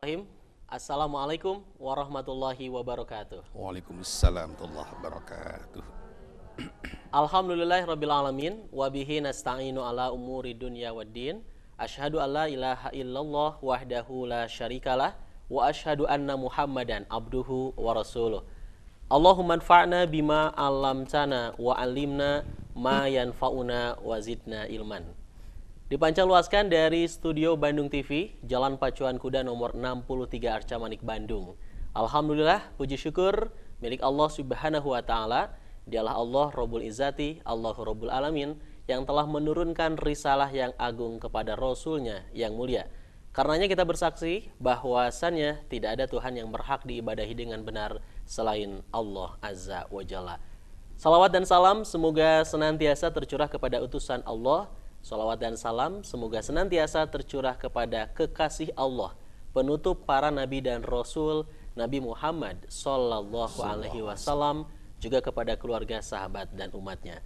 Bismillahirrahmanirrahim. Assalamualaikum warahmatullahi wabarakatuh. Waalaikumsalam warahmatullahi wabarakatuh. Alhamdulillahirrabbilalamin. Wabihi nasta'inu ala umuri dunya waddin. Ashhadu an la ilaha illallah wahdahu la syarikalah. Wa ashhadu anna muhammadan abduhu wa rasuluh. Allahumma anfa'na bima 'allamtana wa 'allimna ma yanfa'una wa zidna ilman. Dipancarluaskan dari Studio Bandung TV, Jalan Pacuan Kuda nomor 63 Arca Manik, Bandung. Alhamdulillah, puji syukur milik Allah Subhanahu wa Ta'ala. Dialah Allah Rabbul Izzati, Allahu Rabbul Alamin, yang telah menurunkan risalah yang agung kepada Rasulnya yang mulia. Karenanya kita bersaksi bahwasannya tidak ada Tuhan yang berhak diibadahi dengan benar selain Allah Azza wa Jalla. Salawat dan salam semoga senantiasa tercurah kepada utusan Allah. Salawat dan salam semoga senantiasa tercurah kepada kekasih Allah, penutup para nabi dan rasul, Nabi Muhammad Sallallahu Alaihi Wasallam, juga kepada keluarga, sahabat, dan umatnya.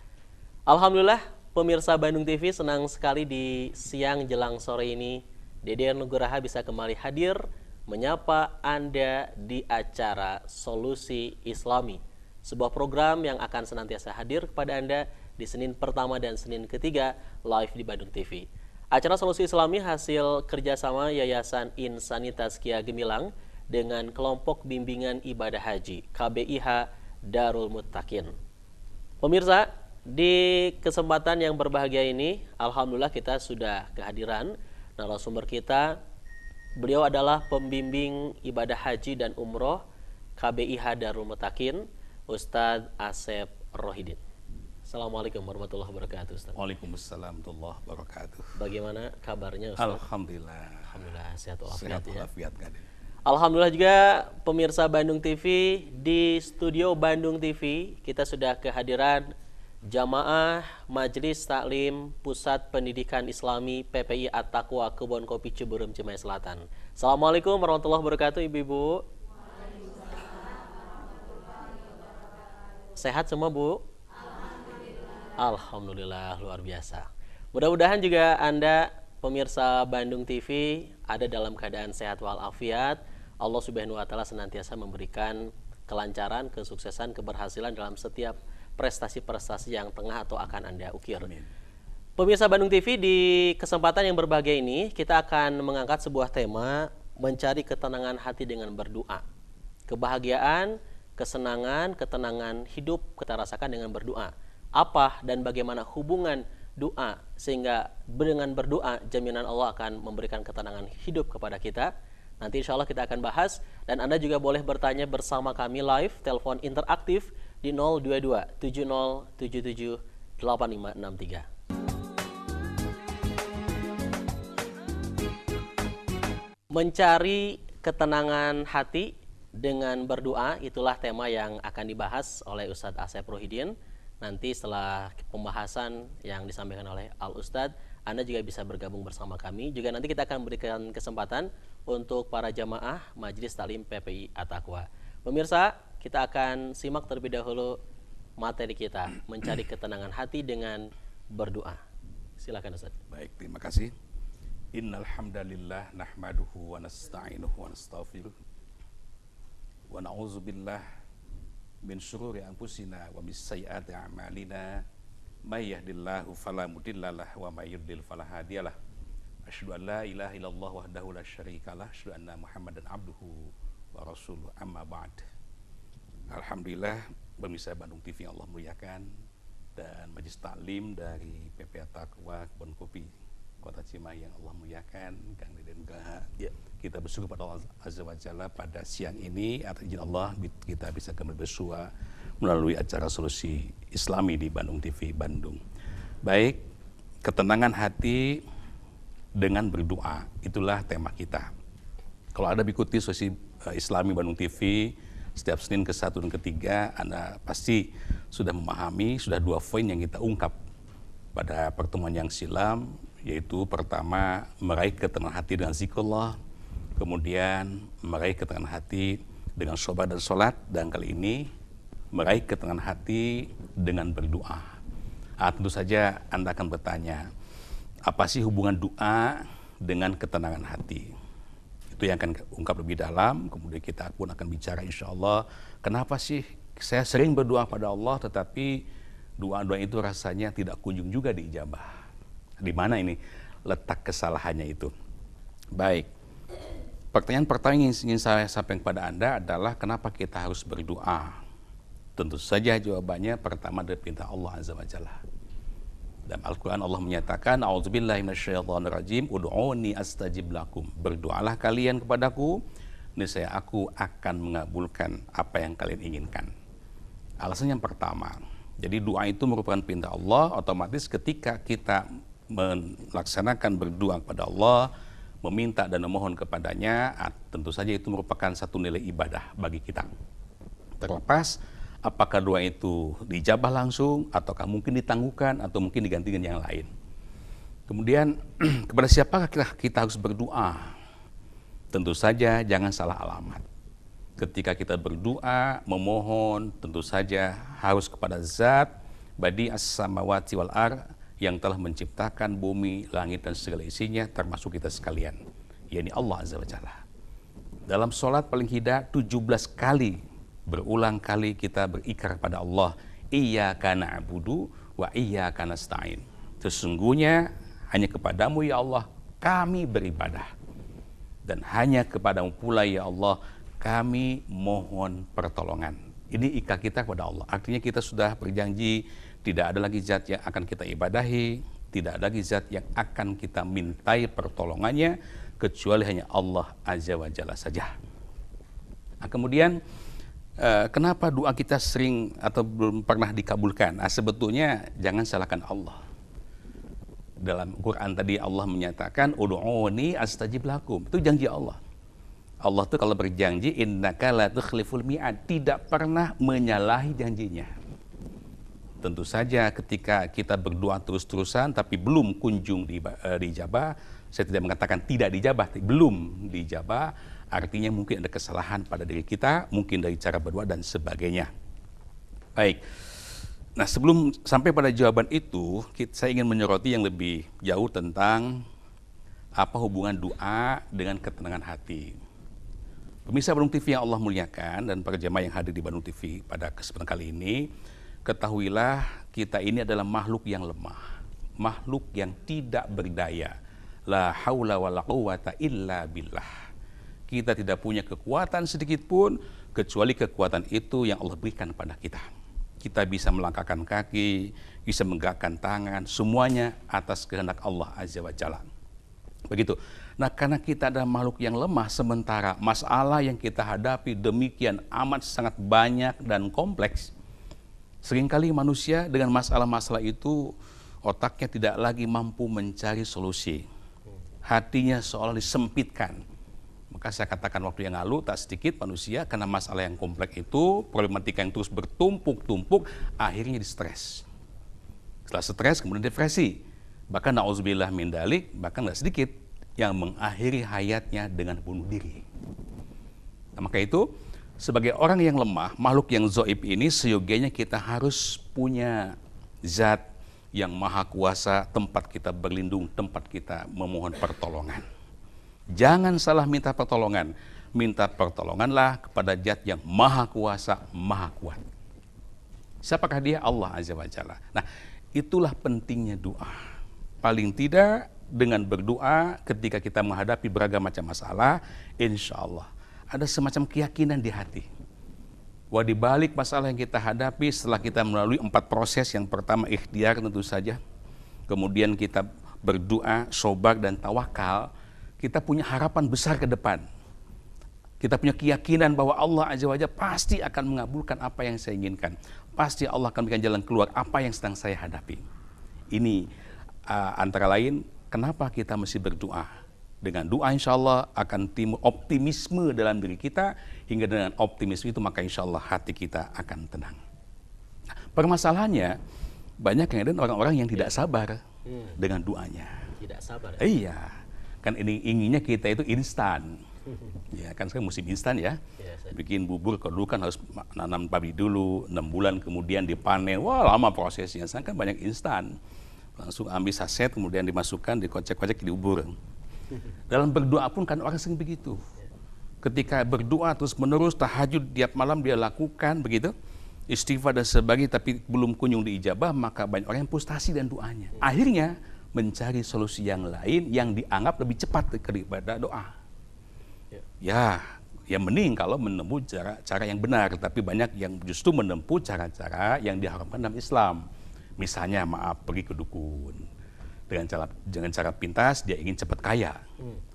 Alhamdulillah, pemirsa Bandung TV, senang sekali di siang jelang sore ini Dede Nugraha bisa kembali hadir menyapa Anda di acara Solusi Islami, sebuah program yang akan senantiasa hadir kepada Anda di Senin pertama dan Senin ketiga live di Bandung TV. Acara Solusi Islami hasil kerjasama Yayasan Insanitas Kia Gemilang dengan kelompok bimbingan ibadah haji KBIH Darul Muttaqin. Pemirsa, di kesempatan yang berbahagia ini, alhamdulillah kita sudah kehadiran narasumber kita. Beliau adalah pembimbing ibadah haji dan umroh KBIH Darul Muttaqin, Ustadz Asep Rohidin. Assalamualaikum warahmatullahi wabarakatuh, Ustaz. Waalaikumsalam warahmatullahi wabarakatuh. Bagaimana kabarnya, Ustaz? Alhamdulillah. Alhamdulillah sehat walafiat ya. Kan? Alhamdulillah juga pemirsa Bandung TV, di Studio Bandung TV kita sudah kehadiran Jamaah Majelis Taklim Pusat Pendidikan Islami PPI At-Taqwa Kebon Kopi Ciberem, Cimahi Selatan. Assalamualaikum warahmatullahi wabarakatuh, Ibu-ibu. Sehat semua, Bu? Alhamdulillah, luar biasa. Mudah-mudahan juga Anda pemirsa Bandung TV ada dalam keadaan sehat walafiat. Allah Subhanahu wa Ta'ala senantiasa memberikan kelancaran, kesuksesan, keberhasilan dalam setiap prestasi-prestasi yang tengah atau akan Anda ukir. Amin. Pemirsa Bandung TV, di kesempatan yang berbahagia ini kita akan mengangkat sebuah tema, mencari ketenangan hati dengan berdoa. Kebahagiaan, kesenangan, ketenangan hidup kita rasakan dengan berdoa. Apa dan bagaimana hubungan doa, sehingga dengan berdoa jaminan Allah akan memberikan ketenangan hidup kepada kita. Nanti insya Allah kita akan bahas, dan Anda juga boleh bertanya bersama kami live, telepon interaktif di 022 7077 8563. Mencari ketenangan hati dengan berdoa, itulah tema yang akan dibahas oleh Ustadz Asep Rohidin. Nanti setelah pembahasan yang disampaikan oleh Al-Ustadz, Anda juga bisa bergabung bersama kami. Juga nanti kita akan berikan kesempatan untuk para jamaah Majelis Taklim PPI At-Taqwa. Pemirsa, kita akan simak terlebih dahulu materi kita, mencari ketenangan hati dengan berdoa. Silakan, Ustadz. Baik, terima kasih. Innal hamdalillah nahmaduhu wa nasta'inuhu wa nastaghfiruh wa na'udzubillah min syururi anfusina wa min sayyiati a'malina, may yahdihillahu fala mudhillalah wa may yudlil fala hadiyalah. Asyhadu an la ilaha illallah wahdahu la syarikalah, asyhadu anna Muhammadan abduhu wa rasuluh, amma ba'd. Alhamdulillah, pemirsa Bandung TV yang Allah muliakan, dan Majelis Taklim dari PPI At-Taqwa Kebon Kopi Kota Cimahi yang Allah muliakan, Kang Dede Nugraha. Kita bersyukur pada Allah Azza wa Jalla pada siang ini, atas izin Allah kita bisa kembali bersua melalui acara Solusi Islami di Bandung TV Bandung. Baik, ketenangan hati dengan berdoa, itulah tema kita. Kalau Anda mengikuti Solusi Islami Bandung TV setiap Senin ke-1 dan ke-3, Anda pasti sudah memahami, sudah 2 poin yang kita ungkap pada pertemuan yang silam, yaitu pertama, meraih ketenangan hati dengan zikrullah, kemudian meraih ketenangan hati dengan sholat dan sholat, dan kali ini meraih ketenangan hati dengan berdoa. Tentu saja Anda akan bertanya, apa sih hubungan doa dengan ketenangan hati? Itu yang akan ungkap lebih dalam, kemudian kita pun akan bicara insya Allah, kenapa sih saya sering berdoa pada Allah tetapi doa-doa itu rasanya tidak kunjung juga diijabah. Di mana ini letak kesalahannya itu? Baik, pertanyaan pertama yang ingin saya sampaikan kepada Anda adalah kenapa kita harus berdoa? Tentu saja jawabannya pertama dari perintah Allah Azza wa Jalla. Dalam Al-Quran Allah menyatakan, A'udzubillahi minasyaitonirrajim, ud'uni astajib lakum. Berdoalah kalian kepadaku, niscaya aku akan mengabulkan apa yang kalian inginkan. Alasan yang pertama, jadi doa itu merupakan perintah Allah, otomatis ketika kita melaksanakan berdoa kepada Allah, meminta dan memohon kepadanya, tentu saja itu merupakan satu nilai ibadah bagi kita. Terlepas apakah doa itu dijabah langsung, ataukah mungkin ditangguhkan, atau mungkin diganti dengan yang lain. Kemudian, kepada siapakah kita harus berdoa? Tentu saja jangan salah alamat. Ketika kita berdoa, memohon, tentu saja harus kepada Zat Badi as-samawati wal ar yang telah menciptakan bumi, langit, dan segala isinya, termasuk kita sekalian, yakni Allah Azza wa Jalla. Dalam sholat paling tidak 17 kali berulang kali kita berikrar pada Allah, iyyaka na'budu wa iyyaka nasta'in. Sesungguhnya hanya kepadamu ya Allah kami beribadah, dan hanya kepadamu pula ya Allah kami mohon pertolongan. Ini ikrar kita kepada Allah. Artinya kita sudah berjanji tidak ada lagi zat yang akan kita ibadahi, tidak ada lagi zat yang akan kita mintai pertolongannya kecuali hanya Allah Azza wa Jalla saja. Nah, kemudian kenapa doa kita sering atau belum pernah dikabulkan? Sebetulnya jangan salahkan Allah. Dalam Quran tadi Allah menyatakan ud'uni astajib lakum. Itu janji Allah. Allah itu kalau berjanji innaka la tukhliful mi'ad, tidak pernah menyalahi janjinya. Tentu saja ketika kita berdoa terus-terusan tapi belum kunjung dijabah, saya tidak mengatakan tidak dijabah, belum dijabah, artinya mungkin ada kesalahan pada diri kita, mungkin dari cara berdoa dan sebagainya. Baik, nah sebelum sampai pada jawaban itu, saya ingin menyoroti yang lebih jauh tentang apa hubungan doa dengan ketenangan hati. Pemirsa Bandung TV yang Allah muliakan dan para jemaah yang hadir di Bandung TV pada kesempatan kali ini, ketahuilah kita ini adalah makhluk yang lemah, makhluk yang tidak berdaya. La haula wa la quwata illa billah. Kita tidak punya kekuatan sedikit pun kecuali kekuatan itu yang Allah berikan kepada kita. Kita bisa melangkahkan kaki, bisa menggerakkan tangan, semuanya atas kehendak Allah Azza wa Jalla. Begitu. Nah, karena kita adalah makhluk yang lemah, sementara masalah yang kita hadapi demikian amat sangat banyak dan kompleks, seringkali manusia dengan masalah-masalah itu otaknya tidak lagi mampu mencari solusi. Hatinya seolah disempitkan. Maka saya katakan waktu yang lalu, tak sedikit manusia karena masalah yang kompleks itu, problematika yang terus bertumpuk-tumpuk, akhirnya distres. Setelah stres kemudian depresi. Bahkan na'udzubillah min dalik, bahkan tidak sedikit yang mengakhiri hayatnya dengan bunuh diri. Nah, maka itu sebagai orang yang lemah, makhluk yang zoib ini, seyogianya kita harus punya zat yang maha kuasa, tempat kita berlindung, tempat kita memohon pertolongan. Jangan salah minta pertolongan. Minta pertolonganlah kepada zat yang maha kuasa, maha kuat. Siapakah dia? Allah Azza wa Jalla. Nah, itulah pentingnya doa. Paling tidak dengan berdoa ketika kita menghadapi beragam macam masalah, insya Allah ada semacam keyakinan di hati. Wah, di balik masalah yang kita hadapi setelah kita melalui 4 proses, yang pertama ikhtiar tentu saja, kemudian kita berdoa, sobar dan tawakal, kita punya harapan besar ke depan. Kita punya keyakinan bahwa Allah Azza wa Jalla pasti akan mengabulkan apa yang saya inginkan. Pasti Allah akan berikan jalan keluar apa yang sedang saya hadapi. Ini antara lain kenapa kita mesti berdoa. Dengan doa insya Allah akan timbul optimisme dalam diri kita, hingga dengan optimisme itu maka insya Allah hati kita akan tenang. Nah, permasalahannya banyak yang ada orang-orang yang tidak sabar dengan doanya. Tidak sabar. Iya, kan ini inginnya kita itu instan. Ya kan sekarang musim instan ya. Bikin bubur kalau dulu kan harus nanam padi dulu 6 bulan kemudian dipanen. Wah, lama prosesnya. Sekarang kan banyak instan. Langsung ambil saset kemudian dimasukkan, dikocek-kocek, diubur. Dalam berdoa pun kan orang sering begitu. Ketika berdoa terus menerus, tahajud tiap malam dia lakukan begitu, istighfar dan sebagainya, tapi belum kunjung diijabah, maka banyak orang yang frustasi dan doanya. Akhirnya mencari solusi yang lain yang dianggap lebih cepat daripada doa. Ya mending kalau menempuh cara yang benar, tapi banyak yang justru menempuh cara-cara yang diharamkan dalam Islam. Misalnya pergi ke dukun dengan cara pintas, dia ingin cepat kaya.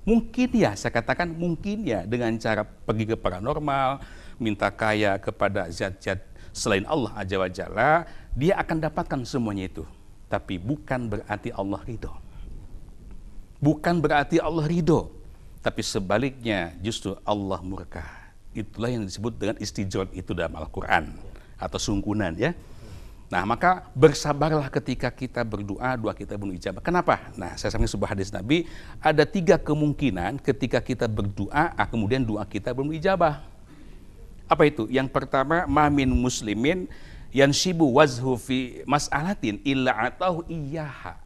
Mungkin ya, saya katakan mungkin ya, dengan cara pergi ke paranormal, minta kaya kepada zat-zat selain Allah Azza wa Jalla, dia akan dapatkan semuanya itu. Tapi bukan berarti Allah ridho. Bukan berarti Allah ridho, tapi sebaliknya justru Allah murka. Itulah yang disebut dengan istijrob itu dalam Al-Quran, atau sungkunan ya. Nah, maka bersabarlah ketika kita berdoa, doa kita belum ijabah. Kenapa? Nah, saya sampaikan sebuah hadis Nabi, ada 3 kemungkinan ketika kita berdoa, kemudian doa kita belum ijabah. Apa itu? Yang pertama, ma min muslimin yanshibu wazhu fi mas'alatin illa atahu iyyaha.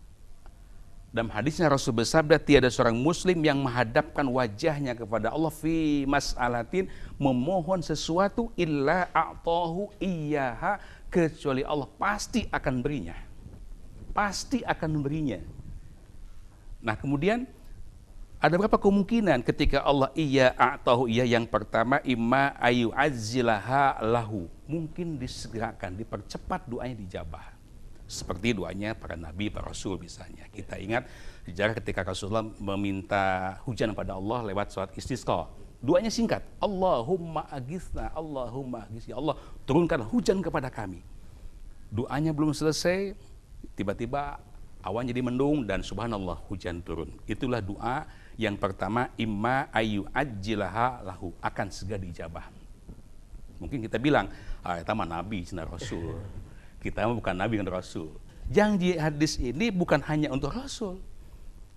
Dalam hadisnya Rasul bersabda, tiada seorang muslim yang menghadapkan wajahnya kepada Allah fi mas'alatin, memohon sesuatu, illa a'tahu iyyaha, kecuali Allah pasti akan berinya. Pasti akan berinya. Nah, kemudian ada berapa kemungkinan ketika Allah a'tahu iya? Yang pertama, imma ayu azzilaha lahu, mungkin disegerakan, dipercepat doanya dijabah. Seperti doanya para nabi, para rasul misalnya. Kita ingat sejarah ketika Rasulullah meminta hujan pada Allah lewat surat istisqa. Doanya singkat, Allahumma aghithna, Allahumma aghithna, ya Allah turunkan hujan kepada kami. Doanya belum selesai, tiba-tiba awan jadi mendung dan subhanallah hujan turun. Itulah doa yang pertama, imma ayu ajjilaha lahu, akan segera dijabah. Mungkin kita bilang, itu mah nabi, cina rasul. Kita mah bukan nabi dan rasul. Janji hadis ini bukan hanya untuk rasul.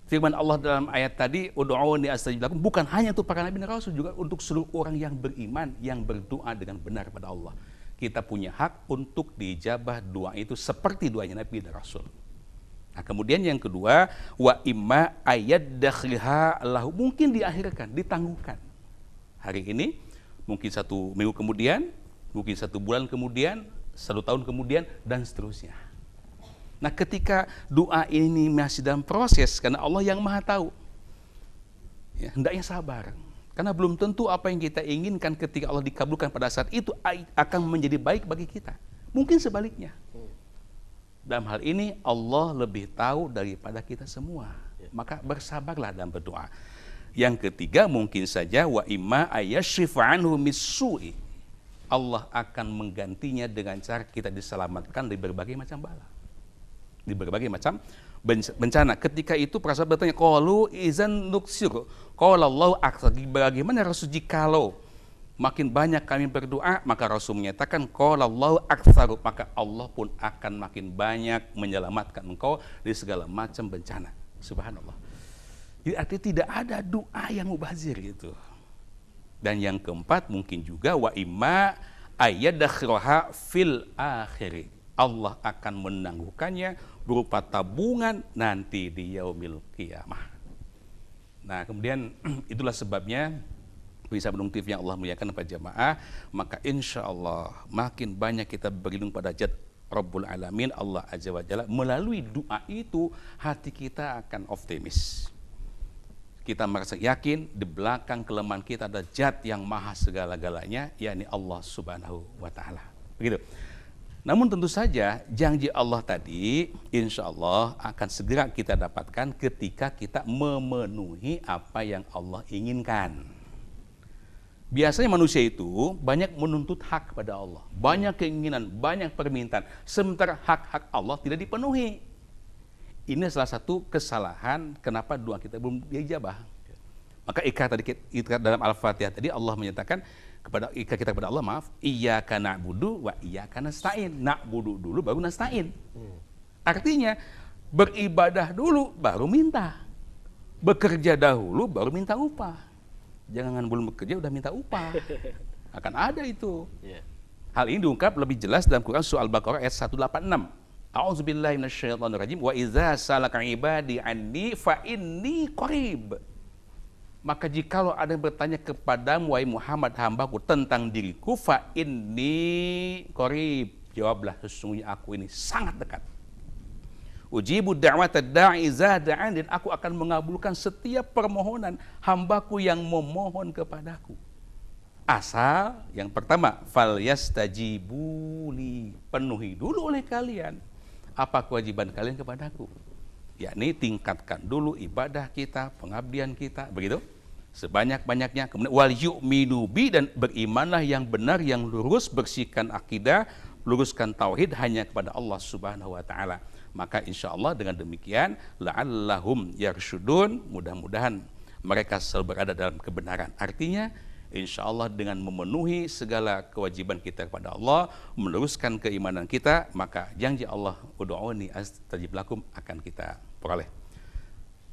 Firman Allah dalam ayat tadi, ud'uuni astajib lakum, bukan hanya untuk para nabi dan rasul, juga untuk seluruh orang yang beriman, yang berdoa dengan benar pada Allah. Kita punya hak untuk dijabah doa itu seperti doanya nabi dan rasul. Nah, kemudian yang kedua, wa imma ayaddakhliha lahu, mungkin diakhirkan, ditangguhkan. Hari ini, mungkin 1 minggu kemudian, mungkin 1 bulan kemudian, 1 tahun kemudian, dan seterusnya. Nah, ketika doa ini masih dalam proses, karena Allah yang maha tahu, ya, hendaknya sabar. Karena belum tentu apa yang kita inginkan ketika Allah dikabulkan pada saat itu akan menjadi baik bagi kita. Mungkin sebaliknya. Dalam hal ini Allah lebih tahu daripada kita semua. Maka bersabarlah dalam berdoa. Yang ketiga, mungkin saja wa imma ayashrifa anhu mis-su'i, Allah akan menggantinya dengan cara kita diselamatkan dari berbagai macam bala, di berbagai macam bencana. Ketika itu para sahabat bertanya, qalu izan nuksir, qala Allahu aktsar, bagaimana Rasul jikalau makin banyak kami berdoa? Maka Rasul menyatakan, qala Allahu aktsar, maka Allah pun akan makin banyak menyelamatkan engkau dari segala macam bencana. Subhanallah. Jadi artinya tidak ada doa yang mubazir gitu. Dan yang keempat, mungkin juga wa imma ayyadakhiraha fil akhiri, Allah akan menangguhkannya berupa tabungan nanti di yaumil qiyamah. Nah, kemudian itulah sebabnya bisa menungtif yang Allah muliakan pada jamaah, maka insya Allah makin banyak kita berlindung pada zat Rabbul Alamin, Allah Azza wa Jalla. Melalui doa itu hati kita akan optimis. Kita merasa yakin di belakang kelemahan kita ada zat yang maha segala-galanya, yakni Allah Subhanahu wa Ta'ala. Begitu. Namun tentu saja janji Allah tadi insya Allah akan segera kita dapatkan ketika kita memenuhi apa yang Allah inginkan. Biasanya manusia itu banyak menuntut hak kepada Allah, banyak keinginan, banyak permintaan, sementara hak-hak Allah tidak dipenuhi. Ini salah satu kesalahan kenapa doa kita belum diijabah. Maka ikat dalam Al-Fatihah tadi Allah menyatakan kepada kita kepada Allah, maaf, iyyaka na'budu wa iyyaka nasta'in. Na'budu dulu baru nasta'in. Artinya beribadah dulu baru minta. Bekerja dahulu baru minta upah. Jangan belum bekerja udah minta upah. Akan ada itu. Hal ini diungkap lebih jelas dalam Quran surah Al-Baqarah ayat 186. A'udzubillahi minasyaitonir rajim, wa idza salaka ibadi anni fa inni qarib Maka jikalau ada yang bertanya kepadamu, wahai Muhammad hambaku, tentang diriku, fa inni qarib, jawablah sesungguhnya aku ini sangat dekat. Ujibu da'wata da'i idza da'an, dan aku akan mengabulkan setiap permohonan hambaku yang memohon kepadaku. Asal yang pertama, fal yastajibuli, penuhi dulu oleh kalian apa kewajiban kalian kepadaku, yakni tingkatkan dulu ibadah kita, pengabdian kita, begitu sebanyak-banyaknya. Kemudian wal yu'minu bi, dan berimanlah yang benar, yang lurus, bersihkan akidah, luruskan tauhid hanya kepada Allah Subhanahu wa taala. Maka insya Allah dengan demikian la'allahum yarsyudun, mudah-mudahan mereka selalu berada dalam kebenaran. Artinya insya Allah dengan memenuhi segala kewajiban kita kepada Allah, meneruskan keimanan kita, maka janji Allah, ud'uni astajib lakum, akan kita peroleh.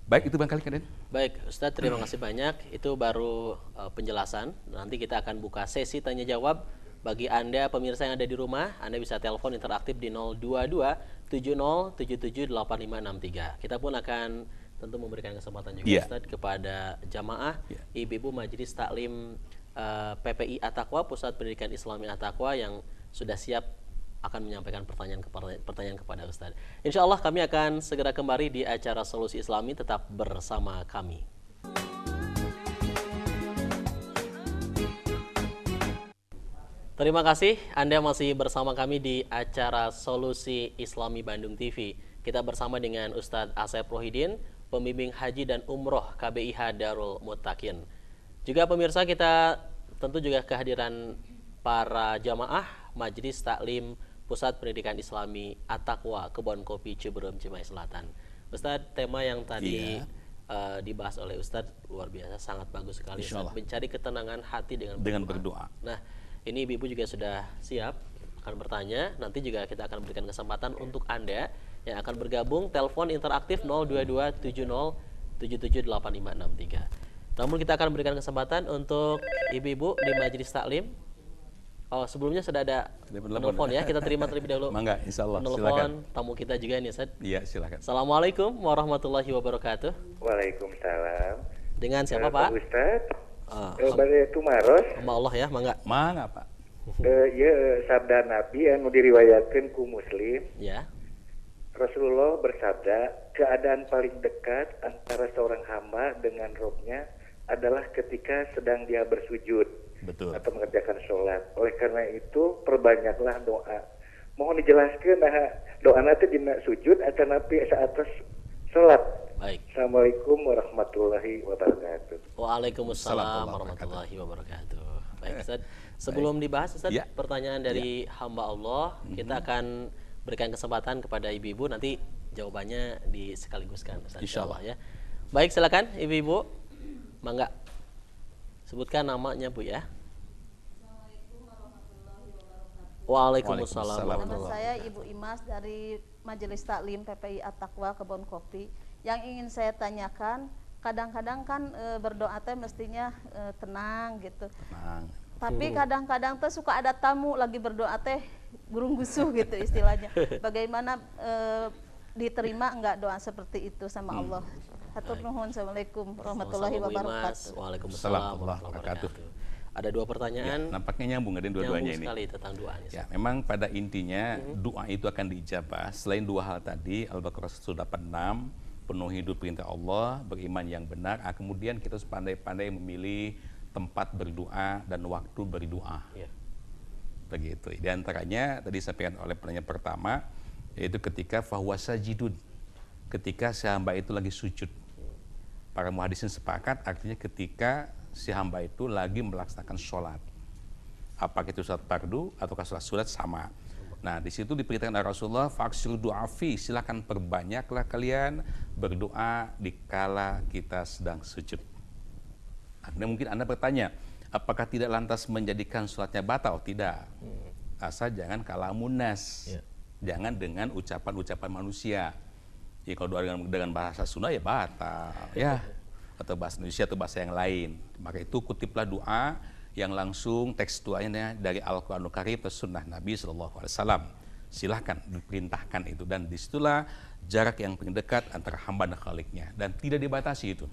Baik, itu barangkali Kaden. Baik, Ustadz, terima kasih banyak. Itu baru penjelasan. Nanti kita akan buka sesi tanya jawab. Bagi Anda pemirsa yang ada di rumah, Anda bisa telepon interaktif di 022 7077 8563. Kita pun akan tentu memberikan kesempatan juga Ustadz kepada jamaah ibu-ibu Majelis Taklim PPI At-Taqwa, Pusat Pendidikan Islami At-Taqwa, yang sudah siap akan menyampaikan pertanyaan kepada Ustadz. Insya Allah kami akan segera kembali di acara Solusi Islami, tetap bersama kami. Terima kasih Anda masih bersama kami di acara Solusi Islami Bandung TV. Kita bersama dengan Ustadz Asep Rohidin, pembimbing haji dan umroh KBIH Darul Muttaqin. Juga pemirsa, kita tentu juga kehadiran para jamaah Majelis Taklim Pusat Pendidikan Islami At-Taqwa, Kebon Kopi, Ciberem, Cimahi Selatan. Ustadz, tema yang tadi dibahas oleh Ustadz luar biasa, sangat bagus sekali. Mencari ketenangan hati dengan berdoa. Nah, ini ibu juga sudah siap akan bertanya. Nanti juga kita akan berikan kesempatan untuk Anda yang akan bergabung, telepon interaktif 022 70 77 8563. Namun kita akan berikan kesempatan untuk ibu-ibu di Majelis Taklim. Oh, sebelumnya sudah ada telepon ya. Kita terima terlebih dahulu. Mangga, insyaallah. Telepon tamu kita juga nih, Ustaz. Iya, silakan. Assalamualaikum warahmatullahi wabarakatuh. Waalaikumsalam. Dengan siapa, Pak? Ustaz. Bade Tumaros. Hamba Allah ya, mangga. Mangga, Pak. Ya, sabda Nabi anu diriwayatkeun ku Muslim. Ya. Rasulullah bersabda, keadaan paling dekat antara seorang hamba dengan Robnya adalah ketika sedang dia bersujud. Betul. Atau mengerjakan sholat. Oleh karena itu perbanyaklah doa. Mohon dijelaskan doa nanti dina sujud atau nanti saat sholat. Baik. Assalamualaikum warahmatullahi wabarakatuh. Waalaikumsalam warahmatullahi wabarakatuh. Baik, Ustaz. Sebelum dibahas, Ustaz, pertanyaan dari hamba Allah, kita akan berikan kesempatan kepada ibu-ibu, nanti jawabannya disekaligus,kan, Ustaz. Insyaallah ya. Baik, silakan ibu-ibu. Mangga. Sebutkan namanya, Bu, ya. Assalamualaikum warahmatullahi wabarakatuh. Waalaikumsalam. Nama saya Ibu Imas dari Majelis Taklim PPI At-Taqwa Kebon Kopi. Yang ingin saya tanyakan, kadang-kadang kan berdoa teh mestinya tenang gitu. Tenang. Tapi kadang-kadang teh suka ada tamu lagi berdoa teh burung gusuh gitu istilahnya. Bagaimana diterima enggak doa seperti itu sama Allah? Hatur nuhun. Assalamualaikum warahmatullahi wabarakatuh. Waalaikumsalam warahmatullahi wabarakatuh. Ada dua pertanyaan. Ya, nampaknya nyambung ada dua-duanya ini. Sekali tentang doanya. Ya, memang pada intinya doa itu akan diijabah selain dua hal tadi, Al-Baqarah 186, penuhi hidup perintah Allah, beriman yang benar. Kemudian kita harus pandai-pandai memilih tempat berdoa dan waktu berdoa. Ya. Begitu. Di antaranya tadi disampaikan oleh penanya pertama, yaitu ketika fahuwa sajidun, ketika si hamba itu lagi sujud. Para muhadisin sepakat artinya ketika si hamba itu lagi melaksanakan sholat. Apakah itu sholat fardu ataukah sholat sunat sama. Nah, di situ diperintahkan oleh Rasulullah, faksiru du'afi, silakan perbanyaklah kalian berdoa di kala kita sedang sujud. Nah, mungkin Anda bertanya, apakah tidak lantas menjadikan sholatnya batal? Tidak. Asal jangan kalamunas. Jangan dengan ucapan-ucapan manusia. Ya, kalau doa dengan bahasa Sunda ya batal, ya, atau bahasa Indonesia atau bahasa yang lain. Maka itu kutiplah doa yang langsung teks doanya dari Al-Quranul Karim atau Sunnah Nabi SAW. Silahkan diperintahkan itu, dan disitulah jarak yang paling dekat antara hamba dan Khaliknya, dan tidak dibatasi itu.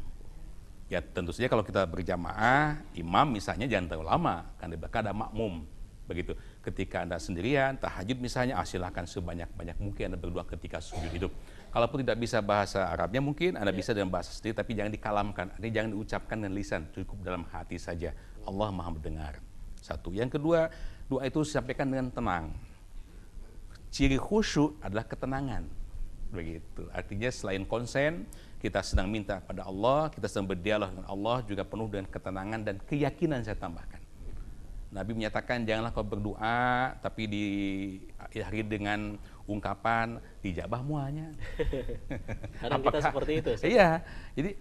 Ya tentu saja kalau kita berjamaah, imam misalnya jangan terlalu lama, kan di belakang ada makmum. Begitu. Ketika Anda sendirian, tahajud misalnya, silakan sebanyak-banyak mungkin Anda berdoa ketika sujud itu. Kalaupun tidak bisa bahasa Arabnya mungkin Anda bisa dengan bahasa sendiri, tapi jangan dikalamkan, artinya jangan diucapkan dengan lisan, cukup dalam hati saja. Allah Maha mendengar. Satu. Yang kedua, doa itu disampaikan dengan tenang. Ciri khusyuk adalah ketenangan. Begitu. Artinya selain konsen, kita sedang minta pada Allah, kita sedang berdialog dengan Allah, juga penuh dengan ketenangan dan keyakinan saya tambahkan. Nabi menyatakan janganlah kau berdoa tapi diakhiri dengan ungkapan dijabah muanya. Kadang kita seperti itu. Iya. Jadi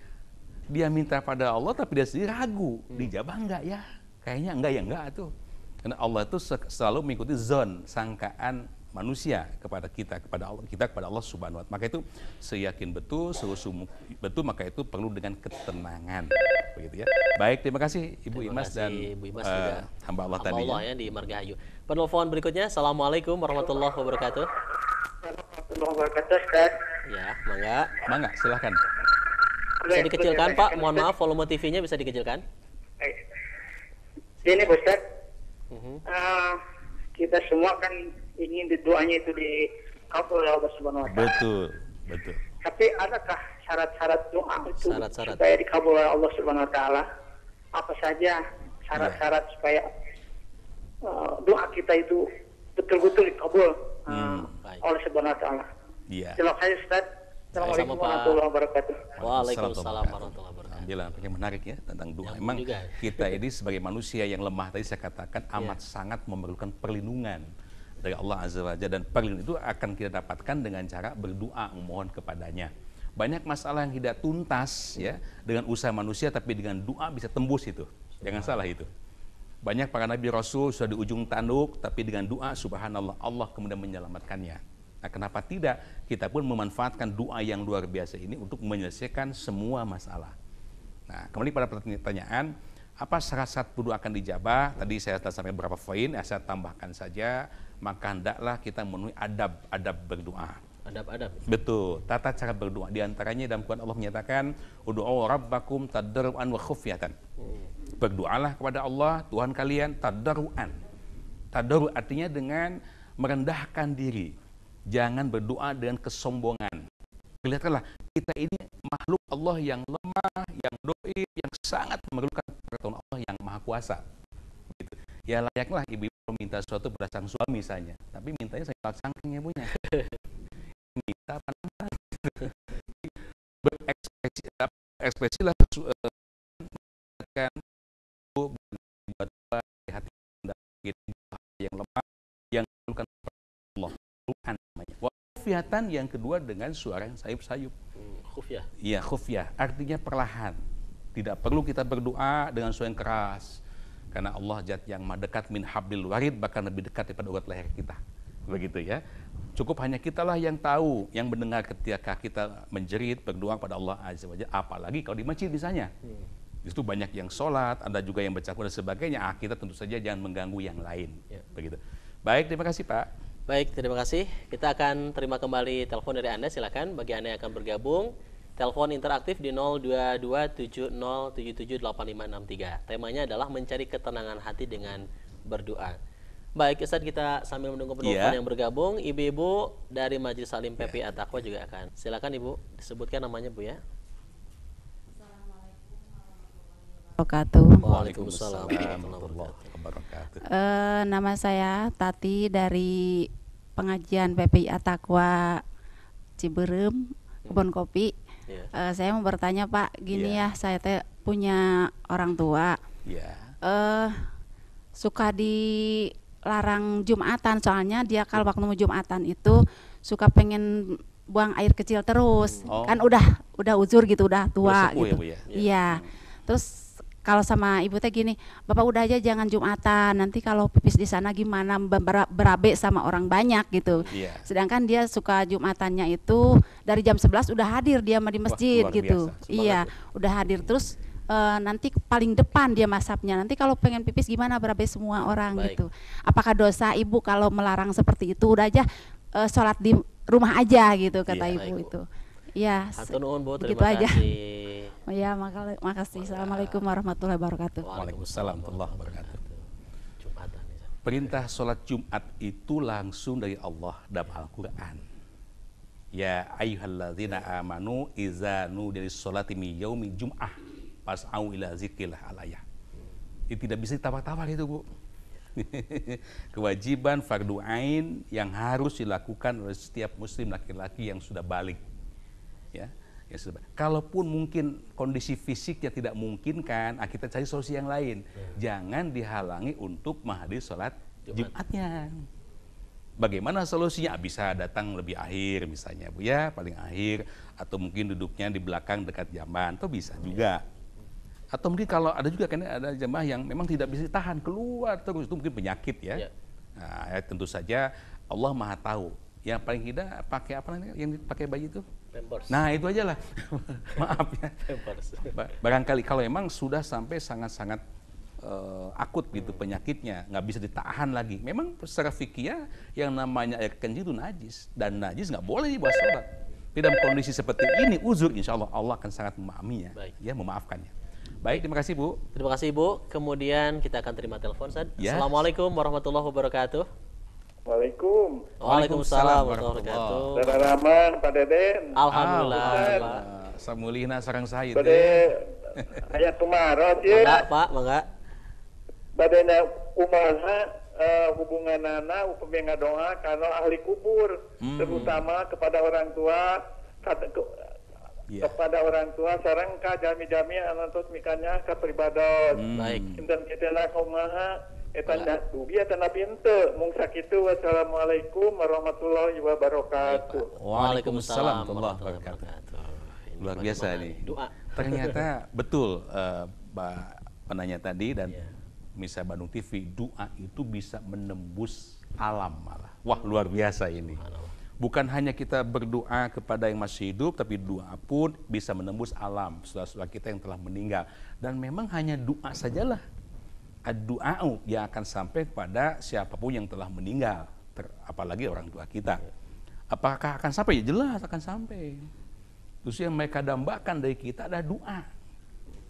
dia minta pada Allah tapi dia sendiri ragu, dijabah enggak ya? Kayaknya enggak ya enggak tuh. Karena Allah itu selalu mengikuti zon, sangkaan manusia kepada kita, kepada Allah, kita kepada Allah Subhanahu wa Ta'ala. Maka itu seyakin betul, seusul betul, maka itu perlu dengan ketenangan. Begitu ya. Baik, terima kasih Ibu Imas dan Ibu Imas juga. hamba Allah tadi. Allah ya di Margahayu. Penelpon berikutnya. Assalamualaikum warahmatullahi wabarakatuh. Warahmatullahi wabarakatuh, Ustaz. Ya, mangga. Mangga, silahkan. Bisa dikecilkan Pak, mohon maaf volume TV-nya bisa dikecilkan. Ini Ustaz, kita semua kan ingin doanya itu dikabul oleh Allah Subhanahu wa Ta'ala. Betul, betul. Tapi adakah syarat-syarat doa itu Syarat-syarat. supaya dikabul oleh Allah Subhanahu wa Ta'ala? Apa saja syarat-syarat supaya doa kita itu betul-betul dikabul Baik. oleh Subhanahu wa Ta'ala? Iya. Terima kasih Ustaz. Assalamualaikum Sama, Pak. warahmatullahi wabarakatuh. Waalaikumsalam warahmatullahi wabarakatuh. Alhamdulillah, yang menarik ya tentang doa. Nyambung Memang juga. kita ini sebagai manusia yang lemah tadi saya katakan amat sangat memerlukan perlindungan dari Allah Azza wa Jalla, dan perlindungan itu akan kita dapatkan dengan cara berdoa, memohon kepadanya. Banyak masalah yang tidak tuntas ya dengan usaha manusia, tapi dengan doa bisa tembus itu. Jangan salah itu. Banyak para nabi rasul sudah di ujung tanduk, tapi dengan doa subhanallah Allah kemudian menyelamatkannya. Nah, kenapa tidak kita pun memanfaatkan doa yang luar biasa ini untuk menyelesaikan semua masalah. Nah, kembali pada pertanyaan, apa syarat-syarat berdoa akan dijabah? Tadi saya telah sampai beberapa poin, saya tambahkan saja, maka hendaklah kita memenuhi adab berdoa. Adab-adab. Betul, tata cara berdoa. Di antaranya dalam Quran Allah menyatakan, "Ud'u rabbakum tadarruan wa khufyatan." Berdoalah kepada Allah, Tuhan kalian, tadarruan. Tadarru artinya dengan merendahkan diri. Jangan berdoa dengan kesombongan. Lihatlah, kita ini makhluk Allah yang lemah, yang dhaif, yang sangat memerlukan pertolongan Allah yang Maha Kuasa. Gitu. Ya layaklah ibu-ibu minta sesuatu pada sang suami misalnya, tapi mintanya saya sangking ibunya. Minta apa namanya? Berekspresi lah kan buat hati yang lemah, yang memerlukan Allah. Khufyatan yang kedua dengan suara yang sayup-sayup. Khufyah. Iya, khufyah artinya perlahan. Tidak perlu kita berdoa dengan suara yang keras. Karena Allah Zat yang maha dekat min hablil warid, bahkan lebih dekat daripada urat leher kita. Begitu ya. Cukup hanya kitalah yang tahu, yang mendengar ketika kita menjerit berdoa pada Allah Azza wa Jalla, apalagi kalau di masjid misalnya. Itu banyak yang sholat, ada juga yang baca Quran dan sebagainya. Kita tentu saja jangan mengganggu yang lain. Ya. Begitu. Baik, terima kasih Pak. Baik, terima kasih. Kita akan terima kembali telepon dari Anda. Silakan bagi Anda yang akan bergabung. Telepon interaktif di 022707785563. Temanya adalah mencari ketenangan hati dengan berdoa. Baik, Ustaz, kita sambil menunggu penelpon yang bergabung. Ibu-ibu dari Majelis Salim PPI At-Taqwa juga akan. Silakan Ibu, disebutkan namanya Bu ya. Waalaikumsalam warahmatullahi wabarakatuh. Nama saya Tati dari pengajian PPI At-Taqwa Ciberem, Kebon Kopi. Saya mau bertanya Pak, gini ya, saya punya orang tua, suka dilarang Jumatan, soalnya dia kalau waktu mau Jumatan itu suka pengen buang air kecil terus, kan udah uzur gitu, udah tua gitu. Iya. Terus kalau sama ibu teh gini, Bapak udah aja jangan Jumatan, nanti kalau pipis di sana gimana, berabe sama orang banyak gitu. Sedangkan dia suka Jumatannya itu dari jam 11 udah hadir dia di masjid. Wah, gitu. Iya, udah hadir terus nanti paling depan dia masapnya. Nanti kalau pengen pipis gimana, berabe semua orang. Baik. Gitu. Apakah dosa ibu kalau melarang seperti itu? Udah aja sholat di rumah aja gitu kata ibu itu. Iya. Hatur nuhun Bu, terima kasih Ya, makasih. Assalamualaikum warahmatullahi wabarakatuh. Waalaikumsalam warahmatullahi wabarakatuh. Jumatan nih, Ustaz. Perintah sholat Jumat itu langsung dari Allah dalam Al-Quran. Ya ayyuhalladzina amanu iza nudiya lis-sholati min yaumi jum'ah fas'au ila zikrillah alayah. Itu tidak bisa ditawar-tawar itu, Bu. Kewajiban fardu ain yang harus dilakukan oleh setiap muslim laki-laki yang sudah balik. Ya, kalaupun mungkin kondisi fisiknya tidak memungkinkan, kita cari solusi yang lain. Jangan dihalangi untuk menghadiri sholat Jumatnya. Bagaimana solusinya? Bisa datang lebih akhir misalnya, Bu ya, paling akhir, atau mungkin duduknya di belakang dekat jamban, atau bisa juga. Atau mungkin kalau ada juga kan ada jemaah yang memang tidak bisa tahan keluar terus, itu mungkin penyakit ya. Nah, ya tentu saja Allah Maha tahu. Yang paling tidak pakai apa namanya yang dipakai bayi itu? Pampers. Nah, itu aja lah. Maaf ya. Pampers. Barangkali kalau memang sudah sampai sangat-sangat akut gitu penyakitnya, nggak bisa ditahan lagi. Memang secara fikih yang namanya air kencing itu najis, dan najis nggak boleh dibawa sholat. Tapi dalam kondisi seperti ini uzur, insya Allah Allah akan sangat memahaminya, ya, memaafkannya. Baik, terima kasih Bu. Terima kasih Bu. Kemudian kita akan terima telepon, Ustaz. Ya. Assalamualaikum warahmatullahi wabarakatuh. Waalaikumsalam warahmatullahi wabarakatuh. Saudara Rahman, Pak Deden. Alhamdulillah, Pak. Samulihna sarang sahid. Bade ayat kumaros Mangga, ya. Pak, mangga. Badena umaha hubunganana upami ngadoa kana ahli kubur, terutama kepada orang tua kepada orang tua sareng ka jami-jami anantos mikanya ka pribadon. Baik. Dan kita lah kumaha eta dugi eta nabi henteu mung sakitu. Wassalamualaikum warahmatullahi wabarakatuh. Waalaikumsalam warahmatullahi wabarakatuh. Luar biasa nih. Doa. Ternyata betul Pak penanya tadi dan Misa Bandung TV, doa itu bisa menembus alam malah. Wah, luar biasa ini. Bukan hanya kita berdoa kepada yang masih hidup, tapi doa pun bisa menembus alam saudara-saudara kita yang telah meninggal. Dan memang hanya doa sajalah. Doa yang akan sampai kepada siapapun yang telah meninggal, apalagi orang tua kita. Apakah akan sampai? Ya jelas akan sampai. Terus yang mereka dambakan dari kita adalah doa.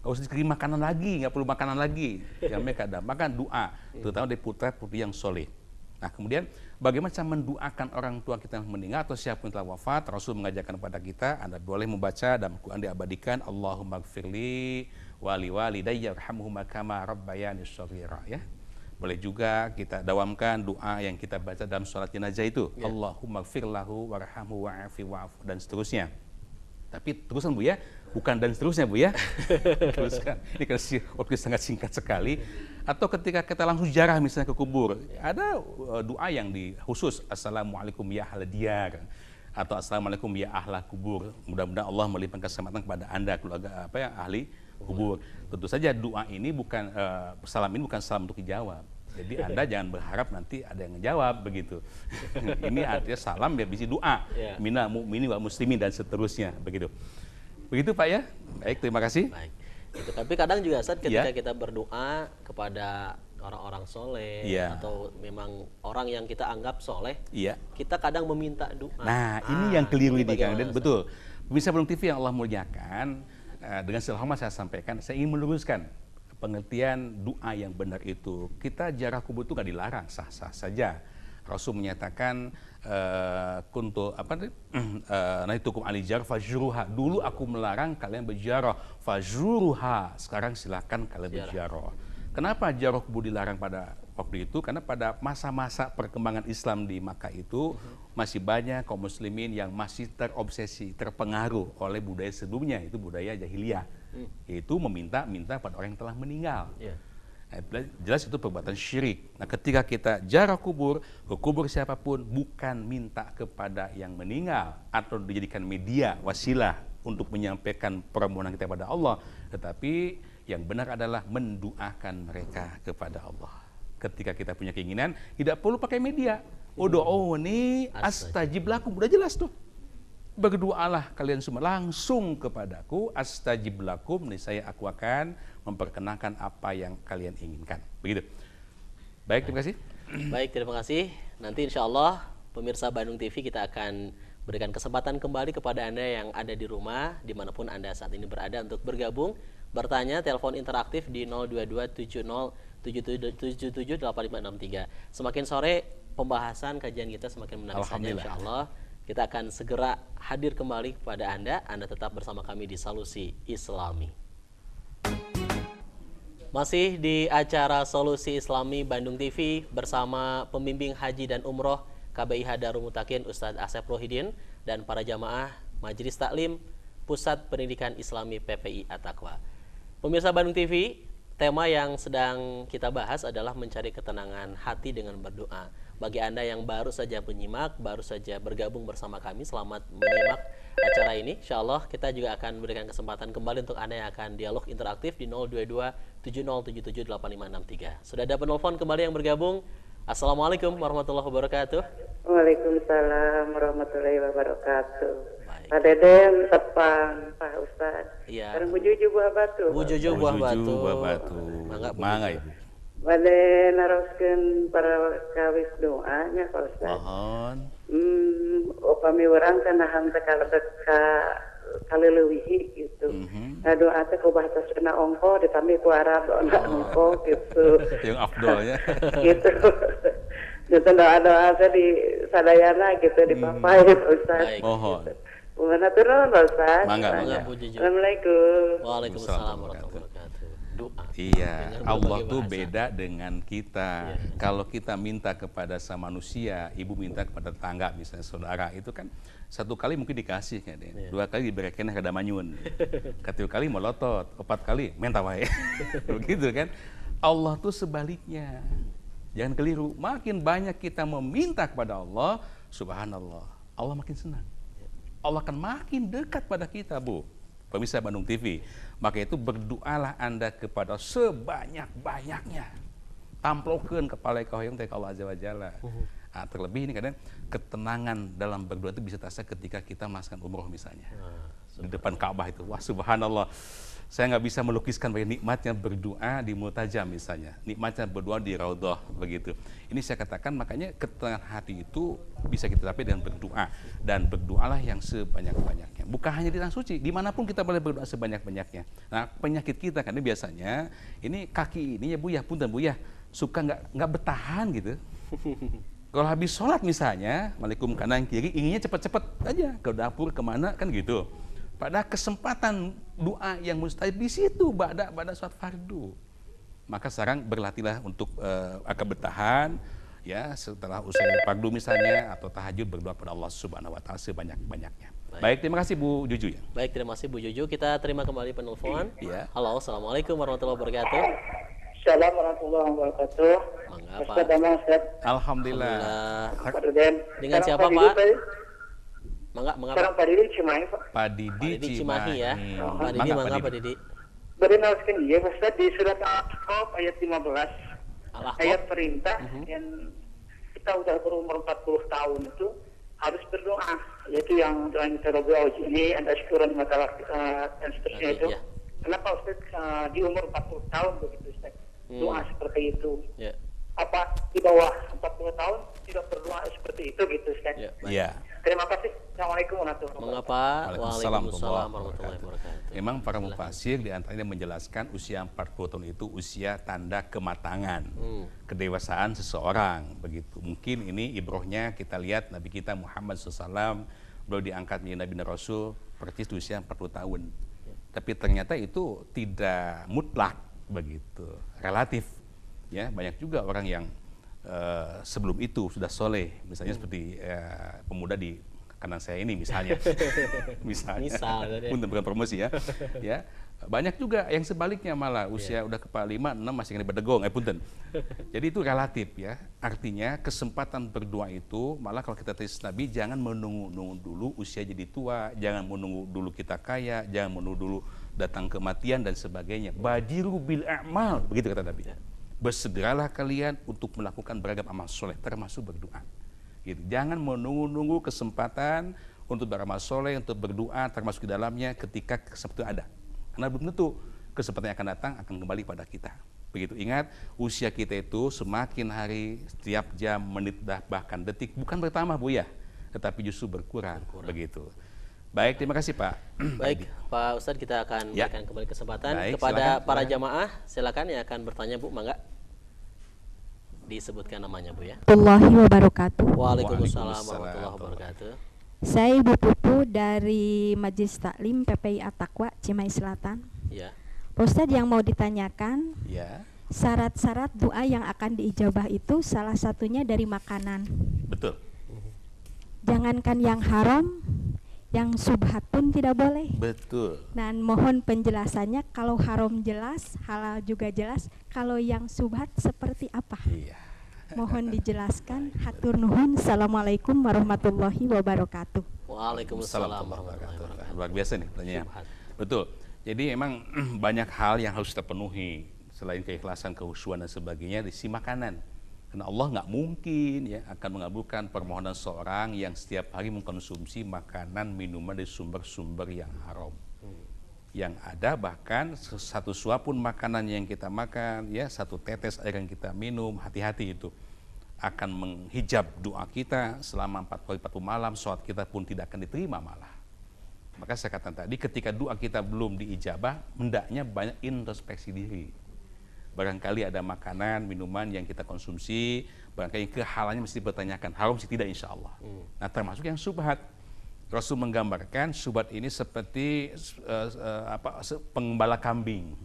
Gak usah diberi makanan lagi, nggak perlu makanan lagi. Yang mereka dambakan doa, terutama dari putra-putri yang soleh. Nah, kemudian bagaimana cara mendoakan orang tua kita yang meninggal atau siapapun yang telah wafat? Rasul mengajarkan kepada kita, Anda boleh membaca dalam Quran diabadikan, Allahumma gfirli wali walidayya warhamhuma kama rabbayani shaghira, ya. Boleh juga kita dawamkan doa yang kita baca dalam sholat jenazah itu, Allahumma gfir lahu warhamhu wa'afi wa'afu, dan seterusnya. Tapi terusan Bu ya, bukan dan seterusnya Bu ya. Teruskan. Ini kan waktu sangat singkat sekali. Atau ketika kita langsung ziarah misalnya ke kubur, ada doa yang khusus, Assalamualaikum ya ahla diyar, atau Assalamualaikum ya ahla kubur. Mudah-mudahan Allah melimpahkan keselamatan kepada Anda keluarga ahli kubur. Tentu saja doa ini bukan salam ini bukan salam untuk dijawab. Jadi Anda jangan berharap nanti ada yang menjawab begitu. Ini artinya salam biar bisa doa. Minal mu'minin wal muslimin dan seterusnya begitu. Begitu Pak ya. Baik, terima kasih. Baik. Gitu. Tapi kadang juga saat ketika kita berdoa kepada orang-orang soleh atau memang orang yang kita anggap soleh, kita kadang meminta doa. Nah, ini yang keliru ini Kang Den. Betul. Pemirsa Bandung TV yang Allah muliakan, dengan selama saya sampaikan, saya ingin meluruskan pengertian doa yang benar itu. Kita ziarah kubur itu nggak dilarang, sah-sah saja. Rasul menyatakan kuntu naitukum alijar fajruha. Dulu aku melarang kalian berziarah, fajruha. Sekarang silakan kalian berziarah. Kenapa ziarah kubur dilarang pada waktu itu? Karena pada masa-masa perkembangan Islam di Makkah itu masih banyak kaum muslimin yang masih terobsesi, terpengaruh oleh budaya sebelumnya, itu budaya jahiliyah. Yaitu meminta pada orang yang telah meninggal. Jelas itu perbuatan syirik. Nah, ketika kita ziarah kubur, ke kubur siapapun, bukan minta kepada yang meninggal atau dijadikan media wasilah untuk menyampaikan permohonan kita kepada Allah, tetapi yang benar adalah mendoakan mereka kepada Allah. Ketika kita punya keinginan, tidak perlu pakai media. Ud'uni astajib lakum, udah jelas tuh. Berdoalah kalian semua langsung kepadaku, astajib lakum, niscaya aku akan memperkenalkan apa yang kalian inginkan. Begitu. Baik, terima kasih. Baik, terima kasih. Nanti insya Allah pemirsa Bandung TV kita akan berikan kesempatan kembali kepada Anda yang ada di rumah, dimanapun Anda saat ini berada untuk bergabung, bertanya, telepon interaktif di 0227077778563. Semakin sore pembahasan kajian kita semakin menarik saja, insya Allah. Kita akan segera hadir kembali kepada Anda tetap bersama kami di Solusi Islami. Masih di acara Solusi Islami Bandung TV bersama pembimbing haji dan umroh KBIH Darul Mutakin Ustadz Asep Rohidin dan para jamaah Majelis Taklim Pusat Pendidikan Islami PPI At-Taqwa. Pemirsa Bandung TV, tema yang sedang kita bahas adalah mencari ketenangan hati dengan berdoa. Bagi Anda yang baru saja menyimak, baru saja bergabung bersama kami, selamat menyimak acara ini. Insya Allah kita juga akan berikan kesempatan kembali untuk Anda yang akan dialog interaktif di 02270778563. Sudah ada penelpon kembali yang bergabung. Assalamualaikum warahmatullahi wabarakatuh. Waalaikumsalam warahmatullahi wabarakatuh. Pak Deden, Tepang, Pak Ustadz. Iya. Sekarang Bu Juju Buah Batu. Bu Juju Buah Batu. Mangga Ibu. Bade naroskeun para kawis doanya Pak Ustadz. Mohon. Upami urang kana hangteu kaleuwih gitu. Nah doa teh ku bahasa Sunda ongko ditambi ku Arab ongko gitu. Yang afdolnya. Gitu. Gitu doa-doa teh di sadayana gitu dipapai Ustaz. Mohon. Mana turun Ustaz? Mangga. Assalamualaikum. Waalaikumsalam warahmatullahi wabarakatuh. Doa. Iya, Allah tuh beda dengan kita. Kalau kita minta kepada sama manusia, ibu minta kepada tetangga misalnya saudara, itu kan satu kali mungkin dikasih kan, dua kali diberikan kada manyun, ketiga kali melotot, empat kali minta wae. Begitu kan? Allah tuh sebaliknya. Jangan keliru. Makin banyak kita meminta kepada Allah, subhanallah, Allah makin senang. Allah akan makin dekat pada kita, Bu. Pemirsa Bandung TV, maka itu berdoalah Anda kepada sebanyak-banyaknya. Tamplokeun kepala kahoyong teh Allah Azza wa Jalla. Nah, terlebih ini kadang ketenangan dalam berdoa itu bisa terasa ketika kita melaksanakan umroh misalnya. Di depan Ka'bah itu, wah subhanallah. Saya nggak bisa melukiskan bagaimana nikmatnya berdoa di Multajam misalnya, nikmatnya berdoa di Raudhah begitu. Ini saya katakan makanya ketenangan hati itu bisa kita capai dengan berdoa, dan berdoalah yang sebanyak-banyaknya. Bukan hanya di tanah suci, dimanapun kita boleh berdoa sebanyak-banyaknya. Nah penyakit kita kan ini biasanya ini kaki ini ya Bu ya, punten Bu ya, suka nggak bertahan gitu. Kalau habis sholat misalnya, malikum kanan kiri, inginnya cepet-cepet aja ke dapur kemana kan gitu. Pada kesempatan doa yang mustahil di situ pada sholat fardu. Maka sekarang berlatihlah untuk agar bertahan ya setelah usai fardu misalnya atau tahajud, berdoa kepada Allah Subhanahu wa taala sebanyak-banyaknya. Baik, terima kasih Bu Juju ya. Baik, terima kasih Bu Juju. Kita terima kembali penelpon. Iya. Halo, Assalamualaikum warahmatullahi wabarakatuh. Assalamualaikum warahmatullahi wabarakatuh. Mangga, Pak. Ustaz Damang, Ustaz. Alhamdulillah. Pak Deden. Dengan siapa, Pak? Mangga. Sekarang Pak Didi Cimahi, Pak. Pak Didi Cimahi ya. Pak Didi, mangga Pak Didi. Beri naraskan dia, Ustaz, di surat Al-Ahqaf ayat 15. Ayat perintah yang kita udah berumur 40 tahun itu harus berdoa, yaitu yang doa yang terobos ini ada syukuran masalah dan seterusnya itu. Ya. Kenapa Ustaz di umur 40 tahun begitu Ustaz? Doa seperti itu. Ya. Apa di bawah 40 tahun tidak berdoa seperti itu gitu Ustaz? Iya. Terima kasih. Assalamualaikum warahmatullahi wabarakatuh. Mengapa? Waalaikumsalam Warahmatullahi wabarakatuh. Memang para mufasir diantaranya menjelaskan usia 40 tahun itu usia tanda kematangan, kedewasaan seseorang begitu. Mungkin ini ibrohnya kita lihat Nabi kita Muhammad SAW, beliau diangkat menjadi Nabi dan Rasul persis di usia 40 tahun. Tapi ternyata itu tidak mutlak begitu, relatif. Ya, banyak juga orang yang sebelum itu sudah soleh, misalnya seperti pemuda di kanan saya ini misalnya, untuk bukan promosi ya, ya banyak juga yang sebaliknya malah usia udah kepala 5, 6 masih kena berdegong, punten. Jadi itu relatif ya, artinya kesempatan berdoa itu malah kalau kita tes Nabi jangan menunggu dulu usia jadi tua, jangan menunggu dulu kita kaya, jangan menunggu dulu datang kematian dan sebagainya. Badiru bil a'mal, begitu kata Nabi. Bersegeralah kalian untuk melakukan beragam amal soleh, termasuk berdoa. Gitu. Jangan menunggu-nunggu kesempatan untuk beramal soleh, untuk berdoa, termasuk di dalamnya ketika kesempatan ada. Karena belum tentu kesempatan yang akan datang akan kembali pada kita. Begitu, ingat usia kita itu semakin hari, setiap jam, menit, bahkan detik bukan bertambah Bu ya, tetapi justru berkurang. Begitu. Baik, terima kasih Pak. Baik, Pak Ustadz, kita akan berikan kembali kesempatan silakan, kepada para jamaah. Silakan yang akan bertanya, Bu, mangga. Disebutkan namanya, Bu, ya. Warahmatullahi wabarakatuh. Waalaikumsalam warahmatullahi wabarakatuh. Saya Ibu Pupu dari Majelis Taklim PPI At-Taqwa Cimahi Selatan. Ya. Ustadz, yang mau ditanyakan, Ya. syarat-syarat doa yang akan diijabah itu salah satunya dari makanan. Betul. Jangankan yang haram, yang subhat pun tidak boleh. Betul. Dan mohon penjelasannya, kalau haram jelas, halal juga jelas, kalau yang subhat seperti apa? Iya. Mohon dijelaskan. Hatur nuhun. Assalamualaikum warahmatullahi wabarakatuh. Waalaikumsalam warahmatullahi wabarakatuh. Luar biasa nih pertanyaannya. Betul. Jadi emang banyak hal yang harus terpenuhi selain keikhlasan, kehusuan dan sebagainya di si makanan. Karena Allah nggak mungkin ya akan mengabulkan permohonan seorang yang setiap hari mengkonsumsi makanan minuman dari sumber-sumber yang haram. Yang ada bahkan satu suap pun makanan yang kita makan, ya satu tetes air yang kita minum, hati-hati itu akan menghijab doa kita selama 40 malam, sholat kita pun tidak akan diterima malah. Maka saya katakan tadi, ketika doa kita belum diijabah, hendaknya banyak introspeksi diri. Barangkali ada makanan, minuman yang kita konsumsi, barangkali kehalalannya mesti dipertanyakan, haram sih tidak insya Allah. Nah termasuk yang subhat. Rasul menggambarkan subhat ini seperti pengembala kambing.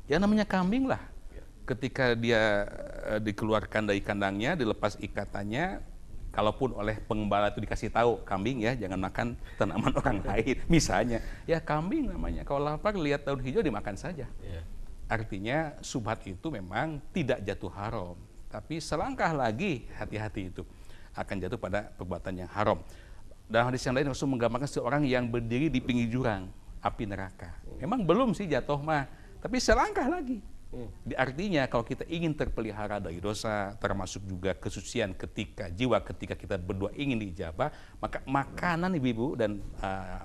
Ya namanya kambing lah. Ketika dia dikeluarkan dari kandangnya, dilepas ikatannya, kalaupun oleh pengembala itu dikasih tahu, kambing ya jangan makan tanaman orang lain. Misalnya, ya kambing namanya. Kalau lapar lihat daun hijau dimakan saja. Artinya subhat itu memang tidak jatuh haram, tapi selangkah lagi hati-hati itu akan jatuh pada perbuatan yang haram. Dalam hadis yang lain Rasul menggambarkan seorang yang berdiri di pinggir jurang api neraka. Memang belum sih jatuh mah, tapi selangkah lagi. Artinya kalau kita ingin terpelihara dari dosa, termasuk juga kesucian ketika jiwa ketika kita berdoa ingin diijabah, maka makanan ibu-ibu dan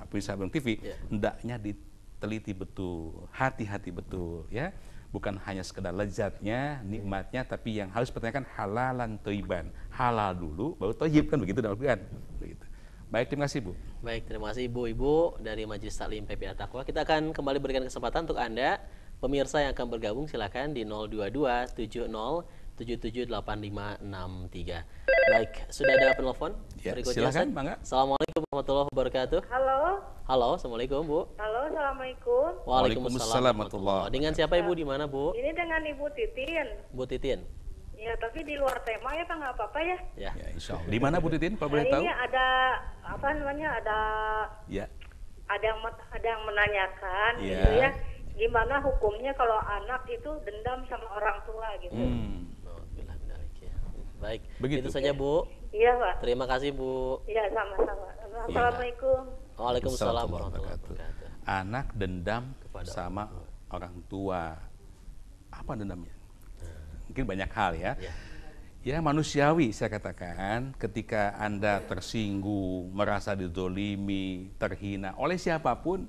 pemirsa Abang TV hendaknya diteliti betul, hati-hati betul ya. Bukan hanya sekedar lezatnya, nikmatnya, tapi yang harus pertanyakan halalan thayyiban. Halal dulu baru thayyib, kan begitu dalam Al-Qur'an. Begitu. Baik, terima kasih Bu. Baik, terima kasih Ibu-ibu dari Majelis Taklim PPI At-Taqwa. Kita akan kembali berikan kesempatan untuk Anda pemirsa yang akan bergabung, silakan di 022 70 77 8563. Baik, sudah ada penelpon Ya, berikutnya. silakan, Bangga. Assalamualaikum warahmatullahi wabarakatuh. Halo. Halo, assalamualaikum Bu. Halo, assalamualaikum. Waalaikumsalam warahmatullahi. Dengan siapa Ibu, di mana Bu? Ini dengan Ibu Titin. Bu Titin. Ya, tapi di luar tema ya, Pak, nggak apa-apa ya. Ya. Ya, insya Allah. Di mana Bu Titin kalau boleh tahu? Ini ada apa namanya? Ya. Ada yang menanyakan Ya. gitu ya. Gimana hukumnya kalau anak itu dendam sama orang tua gitu. Baik, Begitu. itu saja Bu. Iya, Pak. Terima kasih Bu. Iya, sama-sama. Assalamualaikum. Waalaikumsalam warahmatullahi wabarakatuh. Anak dendam Kepada sama orang tua. Apa dendamnya? Mungkin banyak hal ya. Ya manusiawi saya katakan, ketika Anda tersinggung, merasa dizolimi, terhina oleh siapapun,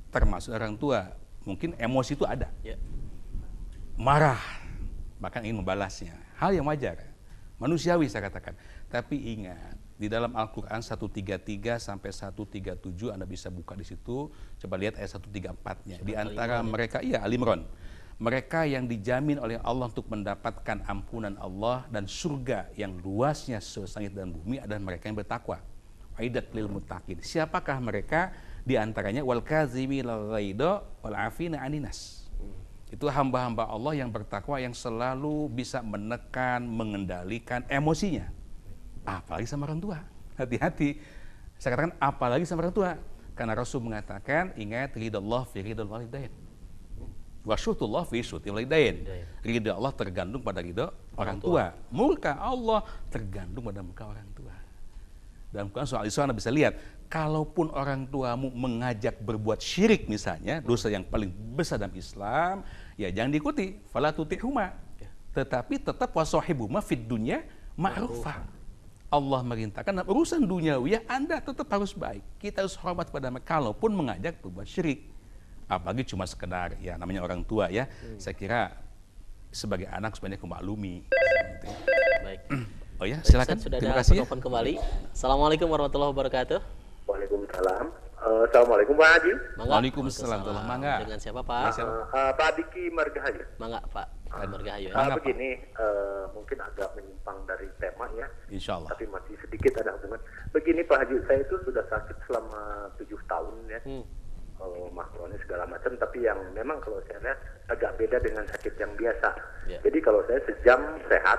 termasuk orang tua, mungkin emosi itu ada. Ya. Marah, bahkan ingin membalasnya. Hal yang wajar, manusiawi saya katakan. Tapi ingat, di dalam Al-Quran 133 sampai 137 Anda bisa buka di situ. Coba lihat ayat 134-nya. Di antara mereka, iya Al-Imran. Mereka yang dijamin oleh Allah untuk mendapatkan ampunan Allah dan surga yang luasnya selangit dan bumi adalah mereka yang bertakwa. Aidat lil muttaqin. Siapakah mereka? Di antaranya wal kazimil ghaidha wal afina aninas. Itu hamba-hamba Allah yang bertakwa, yang selalu bisa menekan, mengendalikan emosinya. Apalagi sama orang tua. Hati-hati. Saya katakan apalagi sama orang tua. Karena Rasul mengatakan, ingat ridallah fi ridal walidain. Wa syutullah fi syutil walidain. Ridha Allah tergantung pada ridha orang tua. Murka Allah tergantung pada muka orang tua. Dalam Quran soal Isra Anda bisa lihat, kalaupun orang tuamu mengajak berbuat syirik misalnya, dosa yang paling besar dalam Islam, ya jangan diikuti. Fala tutihuma. Tetapi tetap wasahibuma fid dunya ma'rufah. Allah merintahkan dalam urusan duniawi Anda tetap harus baik. Kita harus hormat pada mereka kalaupun mengajak berbuat syirik. Apalagi cuma sekedar ya namanya orang tua ya. Saya kira sebagai anak sebenarnya memaklumi. Gitu. Baik. Oh ya, silakan. Sudah Terima ada kasih ya. penelpon kembali. Assalamualaikum warahmatullahi wabarakatuh. Waalaikumsalam. Assalamualaikum Pak Haji. Waalaikumsalam. Mangga. Dengan siapa Pak? Pak Diki Margahayu. Mangga Pak. Margahayu ya. Mangga, Pak. Begini, mungkin agak menyimpang dari tema ya. Insya Allah. Tapi masih sedikit ada hubungan. Begini Pak Haji, saya itu sudah sakit selama 7 tahun ya. Mah kronis segala macam, tapi yang memang kalau saya lihat agak beda dengan sakit yang biasa. Jadi kalau saya sejam sehat,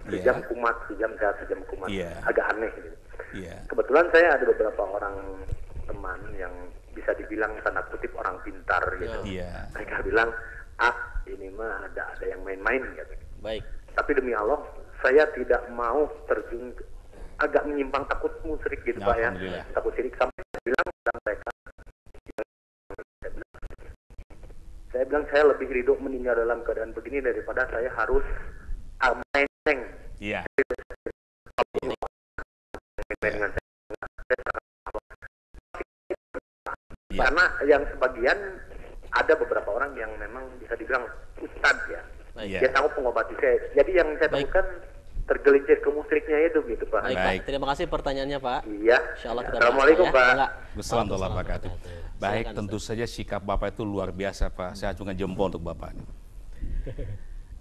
sejam kumat, sejam sehat, sejam kumat. Agak aneh gitu. Kebetulan saya ada beberapa orang teman yang bisa dibilang tanda kutip orang pintar gitu. Mereka bilang, ini mah ada yang main-main gitu. Baik. Tapi demi Allah, saya tidak mau terjun agak menyimpang, takut musyrik gitu Pak ya. Takut syirik sampai bilang mereka. Saya bilang saya lebih ridho meninggal dalam keadaan begini daripada saya harus main-main. Iya. Karena yang sebagian ada beberapa orang yang memang bisa dibilang ustadz ya. Dia tahu pengobati saya. Jadi yang saya temukan tergelincir ke musyriknya itu gitu Pak. Baik. Terima kasih pertanyaannya Pak. Iya. Insyaallah kita Assalamualaikum Pak. Assalamualaikum warahmatullahi wabarakatuh. Baik, tentu saja sikap Bapak itu luar biasa Pak. Saya acungkan jempol untuk Bapak.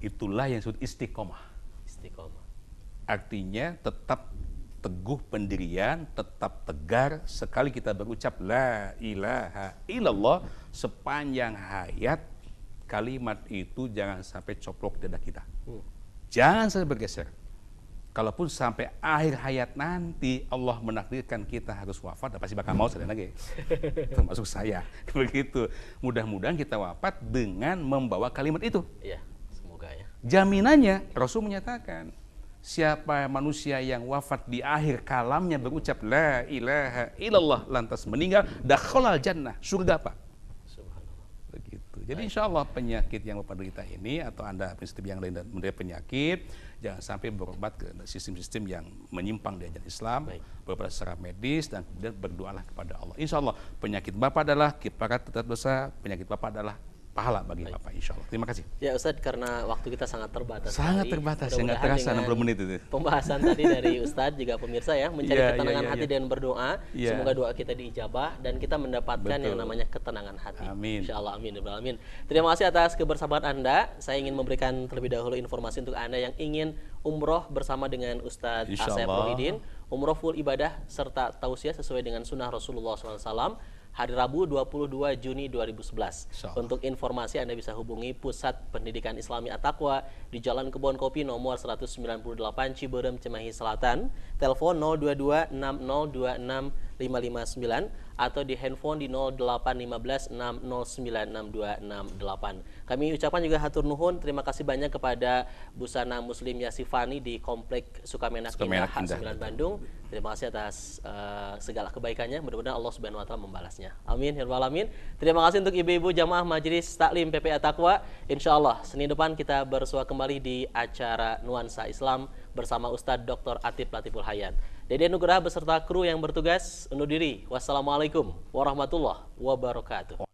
Itulah yang disebut istiqomah. Istiqomah. Artinya tetap teguh pendirian, tetap tegar sekali kita berucap la ilaha illallah sepanjang hayat, kalimat itu jangan sampai coplok dada kita. Jangan sampai bergeser. Kalaupun sampai akhir hayat nanti Allah menakdirkan kita harus wafat, pasti bakal mau sekali lagi. Termasuk saya. Begitu. Mudah-mudahan kita wafat dengan membawa kalimat itu. Iya, semoga ya. Jaminannya Rasul menyatakan, siapa manusia yang wafat di akhir kalamnya berucap la ilaha illallah lantas meninggal, dakhalal jannah, surga Pak. Begitu. Jadi insya Allah penyakit yang Bapak derita ini atau Anda prinsip yang lain dan menderita penyakit, jangan sampai berobat ke sistem-sistem yang menyimpang di ajaran Islam, berobat secara medis dan kemudian berdoalah kepada Allah. Insya Allah penyakit Bapak adalah kiparat tetap dosa, penyakit Bapak adalah pahala bagi Bapak, insya Allah. Terima kasih. Ya Ustadz, karena waktu kita sangat terbatas. Sangat terbatas, ya nggak terasa 60 menit itu. Pembahasan tadi dari Ustadz juga pemirsa ya, mencari ketenangan hati dan berdoa. Semoga doa kita diijabah dan kita mendapatkan yang namanya ketenangan hati. Amin. Insya Allah, amin. Amin. Terima kasih atas kebersamaan Anda. Saya ingin memberikan terlebih dahulu informasi untuk Anda yang ingin umroh bersama dengan Ustadz Asep Rohidin. Umroh full ibadah serta tausiah sesuai dengan sunnah Rasulullah SAW. Hari Rabu 22 Juni 2011. Untuk informasi Anda bisa hubungi Pusat Pendidikan Islami At-Taqwa di Jalan Kebon Kopi nomor 198 Ciberem, Cimahi Selatan. Telepon 0226026 atau di handphone di 0815609628. Kami ucapkan juga hatur nuhun, terima kasih banyak kepada Busana Muslim Yasifani di Komplek Sukamenak Indah H9 Bandung. Terima kasih atas segala kebaikannya. Mudah-mudahan Allah Subhanahu wa taala membalasnya. Amin ya rabbal alamin. Terima kasih untuk ibu-ibu jamaah Majelis Taklim PPA Taqwa. Insyaallah Senin depan kita bersua kembali di acara Nuansa Islam bersama Ustadz Dr. Atif Latiful Hayat. Dede Nugraha beserta kru yang bertugas undur diri. Wassalamualaikum warahmatullahi wabarakatuh.